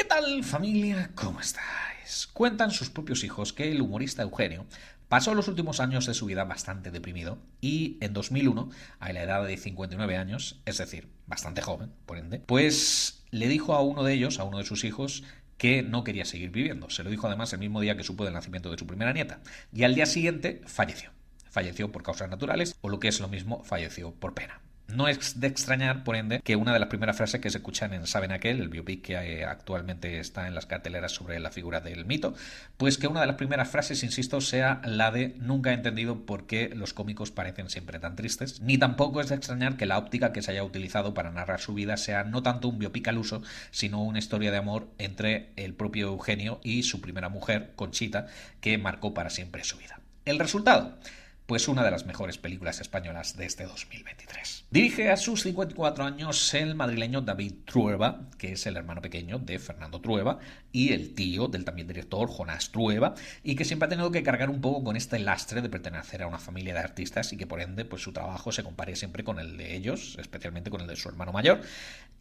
tal, familia? ¿Cómo estáis? Cuentan sus propios hijos que el humorista Eugenio pasó los últimos años de su vida bastante deprimido y en 2001, a la edad de 59 años, es decir, bastante joven, por ende, pues le dijo a uno de ellos, a uno de sus hijos, que no quería seguir viviendo. Se lo dijo además el mismo día que supo del nacimiento de su primera nieta. Y al día siguiente falleció. Falleció por causas naturales o lo que es lo mismo, falleció por pena. No es de extrañar, por ende, que una de las primeras frases que se escuchan en Saben Aquel, el biopic que actualmente está en las carteleras sobre la figura del mito, pues que una de las primeras frases, insisto, sea la de nunca he entendido por qué los cómicos parecen siempre tan tristes. Ni tampoco es de extrañar que la óptica que se haya utilizado para narrar su vida sea no tanto un biopic al uso, sino una historia de amor entre el propio Eugenio y su primera mujer, Conchita, que marcó para siempre su vida. El resultado, pues una de las mejores películas españolas de este 2023. Dirige a sus 54 años el madrileño David Trueba, que es el hermano pequeño de Fernando Trueba y el tío del también director Jonás Trueba, y que siempre ha tenido que cargar un poco con este lastre de pertenecer a una familia de artistas y que por ende pues su trabajo se compare siempre con el de ellos, especialmente con el de su hermano mayor.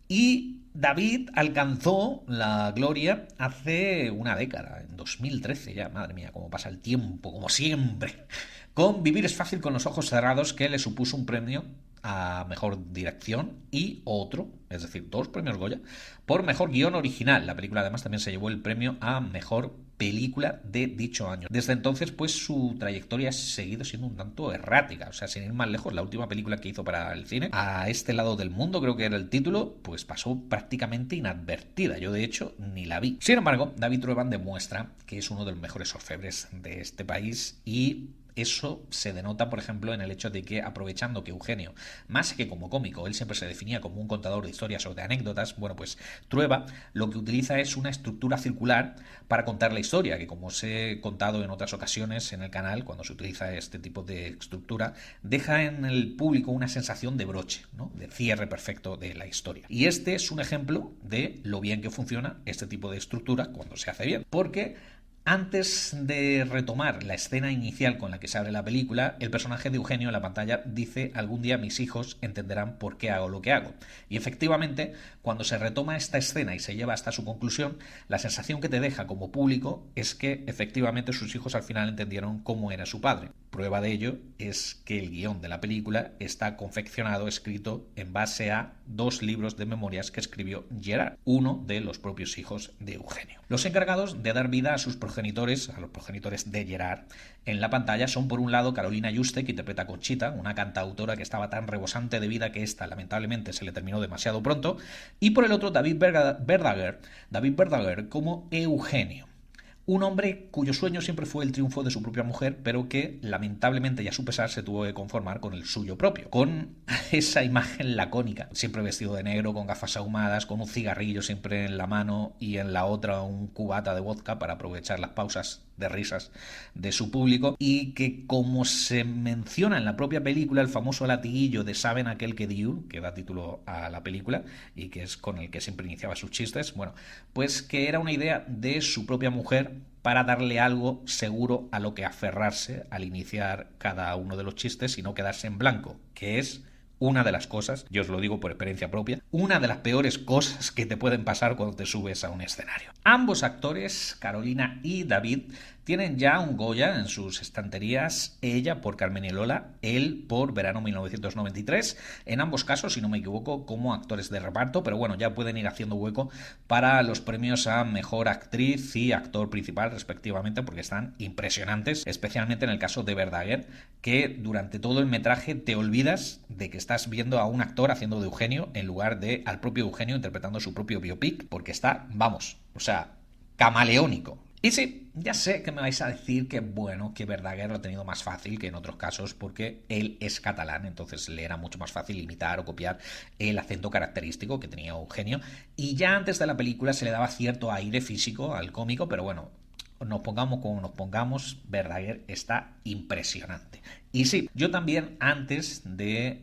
Y David alcanzó la gloria hace una década, en 2013 ya, madre mía, cómo pasa el tiempo, como siempre, con Vivir es fácil con los ojos cerrados, que le supuso un premio a Mejor Dirección y otro, es decir, 2 premios Goya, por Mejor Guión Original. La película además también se llevó el premio a Mejor Película de dicho año. Desde entonces, pues su trayectoria ha seguido siendo un tanto errática. O sea, sin ir más lejos, la última película que hizo para el cine, A este lado del mundo, creo que era el título, pues pasó prácticamente inadvertida. Yo, de hecho, ni la vi. Sin embargo, David Trueban demuestra que es uno de los mejores orfebres de este país y eso se denota, por ejemplo, en el hecho de que, aprovechando que Eugenio, más que como cómico, él siempre se definía como un contador de historias o de anécdotas, bueno, pues Trueba lo que utiliza es una estructura circular para contar la historia, que como os he contado en otras ocasiones en el canal, cuando se utiliza este tipo de estructura, deja en el público una sensación de broche, ¿no? De cierre perfecto de la historia. Y este es un ejemplo de lo bien que funciona este tipo de estructura cuando se hace bien, porque antes de retomar la escena inicial con la que se abre la película, el personaje de Eugenio en la pantalla dice: algún día mis hijos entenderán por qué hago lo que hago. Y efectivamente, cuando se retoma esta escena y se lleva hasta su conclusión, la sensación que te deja como público es que efectivamente sus hijos al final entendieron cómo era su padre. Prueba de ello es que el guión de la película está confeccionado, escrito en base a 2 libros de memorias que escribió Gerard, uno de los propios hijos de Eugenio. Los encargados de dar vida a sus progenitores, a los progenitores de Gerard, en la pantalla son, por un lado, Carolina Juste, que interpreta a Conchita, una cantautora que estaba tan rebosante de vida que esta lamentablemente se le terminó demasiado pronto, y por el otro David Verdaguer como Eugenio. Un hombre cuyo sueño siempre fue el triunfo de su propia mujer, pero que lamentablemente y a su pesar se tuvo que conformar con el suyo propio, con esa imagen lacónica, siempre vestido de negro, con gafas ahumadas, con un cigarrillo siempre en la mano y en la otra un cubata de vodka para aprovechar las pausas de risas de su público, y que, como se menciona en la propia película, el famoso latiguillo de Saben Aquel que diu, que da título a la película y que es con el que siempre iniciaba sus chistes, bueno, pues que era una idea de su propia mujer para darle algo seguro a lo que aferrarse al iniciar cada uno de los chistes y no quedarse en blanco, que es una de las cosas, yo os lo digo por experiencia propia, una de las peores cosas que te pueden pasar cuando te subes a un escenario. Ambos actores, Carolina y David, tienen ya un Goya en sus estanterías, ella por Carmen y Lola, él por Verano 1993, en ambos casos, si no me equivoco, como actores de reparto, pero bueno, ya pueden ir haciendo hueco para los premios a Mejor Actriz y Actor Principal, respectivamente, porque están impresionantes, especialmente en el caso de Verdaguer, que durante todo el metraje te olvidas de que estás viendo a un actor haciendo de Eugenio en lugar de al propio Eugenio interpretando su propio biopic, porque está, vamos, o sea, camaleónico. Y sí, ya sé que me vais a decir que bueno, que Verdaguer lo ha tenido más fácil que en otros casos porque él es catalán, entonces le era mucho más fácil imitar o copiar el acento característico que tenía Eugenio, y ya antes de la película se le daba cierto aire físico al cómico, pero bueno, nos pongamos como nos pongamos, Verdaguer está impresionante. Y sí, yo también antes de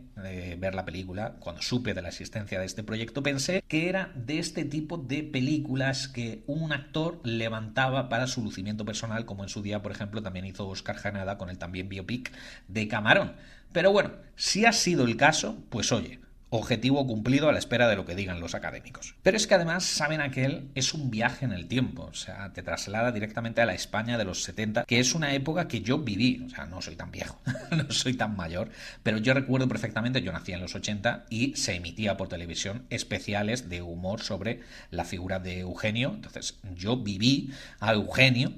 ver la película, cuando supe de la existencia de este proyecto, pensé que era de este tipo de películas que un actor levantaba para su lucimiento personal, como en su día, por ejemplo, también hizo Óscar Jarnada con el también biopic de Camarón. Pero bueno, si ha sido el caso, pues oye, Objetivo cumplido a la espera de lo que digan los académicos. Pero es que además Saben aquel es un viaje en el tiempo, o sea, te traslada directamente a la España de los 70, que es una época que yo viví, o sea, no soy tan viejo, no soy tan mayor, pero yo recuerdo perfectamente, yo nací en los 80 y se emitía por televisión especiales de humor sobre la figura de Eugenio, entonces yo viví a Eugenio,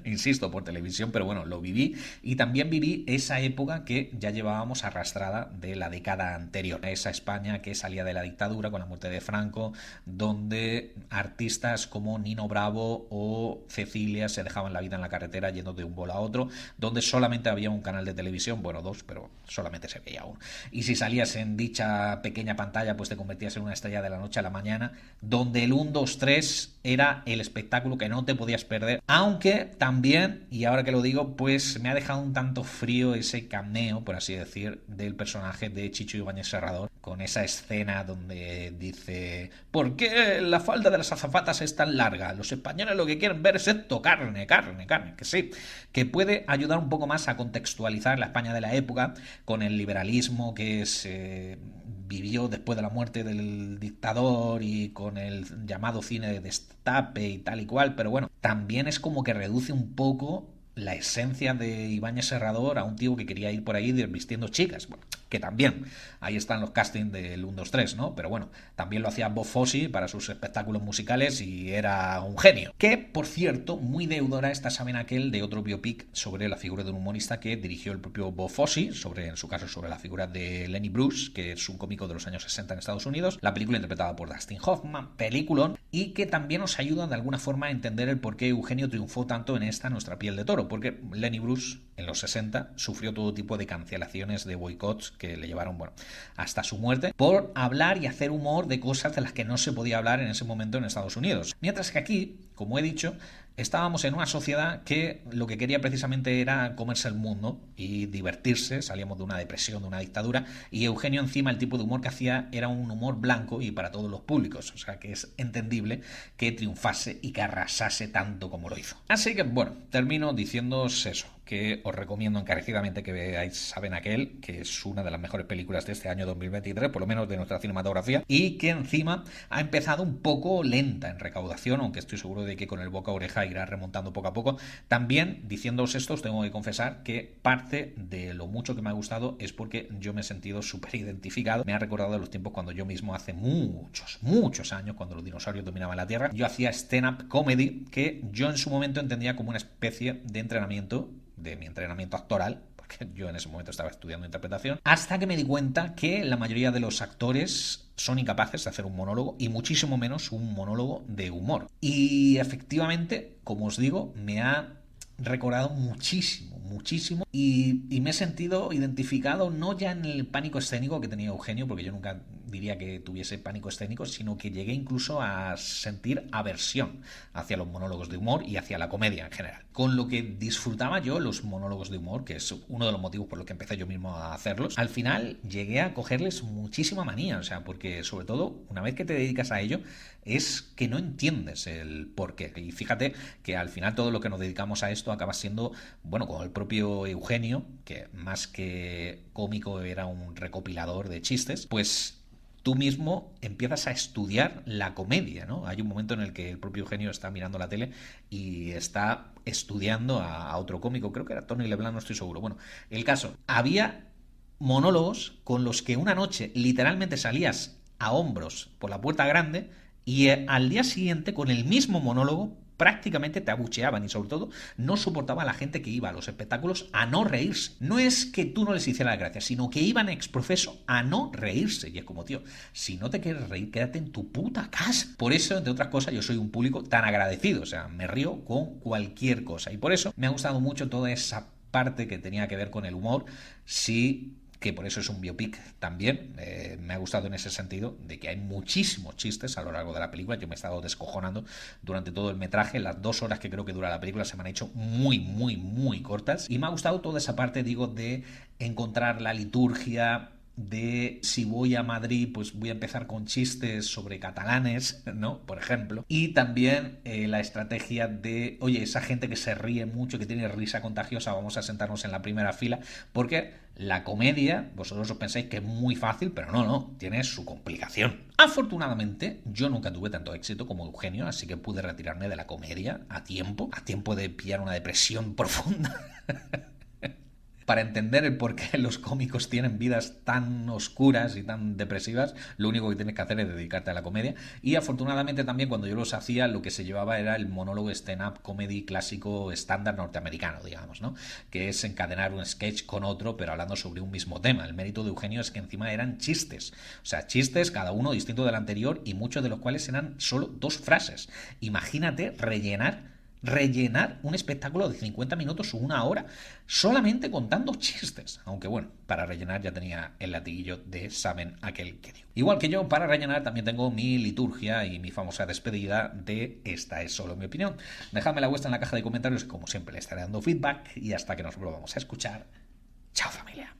insisto, por televisión, pero bueno, lo viví y también viví esa época que ya llevábamos arrastrada de la década anterior, esa España que salía de la dictadura con la muerte de Franco, donde artistas como Nino Bravo o Cecilia se dejaban la vida en la carretera yendo de un bolo a otro, donde solamente había un canal de televisión, bueno, dos, pero solamente se veía uno. Y si salías en dicha pequeña pantalla, pues te convertías en una estrella de la noche a la mañana, donde el 1, 2, 3 era el espectáculo que no te podías perder. Aunque también, y ahora que lo digo, pues me ha dejado un tanto frío ese cameo, por así decir, del personaje de Chicho Ibáñez Serrador, con esa escena donde dice: ¿por qué la falda de las azafatas es tan larga? Los españoles lo que quieren ver es esto, carne, carne, carne. Que sí, que puede ayudar un poco más a contextualizar la España de la época con el liberalismo que se vivió después de la muerte del dictador y con el llamado cine de destape y tal y cual, pero bueno, también es como que reduce un poco la esencia de Ibáñez Serrador a un tío que quería ir por ahí vistiendo chicas. Bueno, que también, ahí están los castings del 1, 2, 3, ¿no? Pero bueno, también lo hacía Bob Fosse para sus espectáculos musicales y era un genio. Que, por cierto, muy deudora está Saben aquel de otro biopic sobre la figura de un humorista que dirigió el propio Bob Fosse, sobre, en su caso, sobre la figura de Lenny Bruce, que es un cómico de los años 60 en Estados Unidos, la película interpretada por Dustin Hoffman, peliculón, y que también nos ayuda de alguna forma a entender el por qué Eugenio triunfó tanto en esta Nuestra piel de toro, porque Lenny Bruce en los 60 sufrió todo tipo de cancelaciones, de boicots que le llevaron, bueno, hasta su muerte, por hablar y hacer humor de cosas de las que no se podía hablar en ese momento en Estados Unidos. Mientras que aquí, como he dicho, estábamos en una sociedad que lo que quería precisamente era comerse el mundo y divertirse, salíamos de una depresión, de una dictadura, y Eugenio encima el tipo de humor que hacía era un humor blanco y para todos los públicos, o sea que es entendible que triunfase y que arrasase tanto como lo hizo. Así que bueno, termino diciéndoos eso, que os recomiendo encarecidamente que veáis Saben aquel, que es una de las mejores películas de este año 2023, por lo menos de nuestra cinematografía, y que encima ha empezado un poco lenta en recaudación, aunque estoy seguro de que con el boca a oreja irá remontando poco a poco. También, diciéndoos esto, os tengo que confesar que parte de lo mucho que me ha gustado es porque yo me he sentido súper identificado. Me ha recordado los tiempos cuando yo mismo, hace muchos años, cuando los dinosaurios dominaban la Tierra, yo hacía stand-up comedy, que yo en su momento entendía como una especie de entrenamiento, de mi entrenamiento actoral, porque yo en ese momento estaba estudiando interpretación, hasta que me di cuenta que la mayoría de los actores son incapaces de hacer un monólogo y muchísimo menos un monólogo de humor. Y efectivamente, como os digo, me ha recordado muchísimo y me he sentido identificado no ya en el pánico escénico que tenía Eugenio, porque yo nunca diría que tuviese pánico escénico, sino que llegué incluso a sentir aversión hacia los monólogos de humor y hacia la comedia en general. Con lo que disfrutaba yo los monólogos de humor, que es uno de los motivos por los que empecé yo mismo a hacerlos, al final llegué a cogerles muchísima manía, o sea, porque sobre todo una vez que te dedicas a ello es que no entiendes el porqué. Y fíjate que al final todo lo que nos dedicamos a esto acaba siendo, bueno, como el propio Eugenio, que más que cómico era un recopilador de chistes, pues tú mismo empiezas a estudiar la comedia, ¿no? Hay un momento en el que el propio Eugenio está mirando la tele y está estudiando a otro cómico, creo que era Tony Leblanc, no estoy seguro. Bueno, el caso, había monólogos con los que una noche literalmente salías a hombros por la puerta grande y al día siguiente con el mismo monólogo prácticamente te abucheaban y sobre todo no soportaba a la gente que iba a los espectáculos a no reírse. No es que tú no les hicieras gracia, sino que iban exprofeso a no reírse. Y es como, tío, si no te quieres reír, quédate en tu puta casa. Por eso, entre otras cosas, yo soy un público tan agradecido. O sea, me río con cualquier cosa. Y por eso me ha gustado mucho toda esa parte que tenía que ver con el humor. Sí, que por eso es un biopic también, me ha gustado en ese sentido, de que hay muchísimos chistes a lo largo de la película. Yo me he estado descojonando durante todo el metraje, las 2 horas que creo que dura la película se me han hecho muy cortas, y me ha gustado toda esa parte, digo, de encontrar la liturgia de si voy a Madrid, pues voy a empezar con chistes sobre catalanes, ¿no? Por ejemplo. Y también la estrategia de, oye, esa gente que se ríe mucho, que tiene risa contagiosa, vamos a sentarnos en la primera fila, porque la comedia, vosotros os pensáis que es muy fácil, pero no, tiene su complicación. Afortunadamente, yo nunca tuve tanto éxito como Eugenio, así que pude retirarme de la comedia a tiempo de pillar una depresión profunda. Para entender el por qué los cómicos tienen vidas tan oscuras y tan depresivas, lo único que tienes que hacer es dedicarte a la comedia. Y afortunadamente también cuando yo los hacía, lo que se llevaba era el monólogo stand-up comedy clásico estándar norteamericano, digamos, ¿no? Que es encadenar un sketch con otro, pero hablando sobre un mismo tema. El mérito de Eugenio es que encima eran chistes. O sea, chistes, cada uno distinto del anterior, y muchos de los cuales eran solo 2 frases. Imagínate rellenar un espectáculo de 50 minutos o 1 hora solamente contando chistes. Aunque bueno, para rellenar ya tenía el latiguillo de saben aquel que digo. Igual que yo, para rellenar también tengo mi liturgia y mi famosa despedida de esta es solo mi opinión. Dejadme la vuestra en la caja de comentarios, como siempre le estaré dando feedback, y hasta que nos volvamos a escuchar. Chao, familia.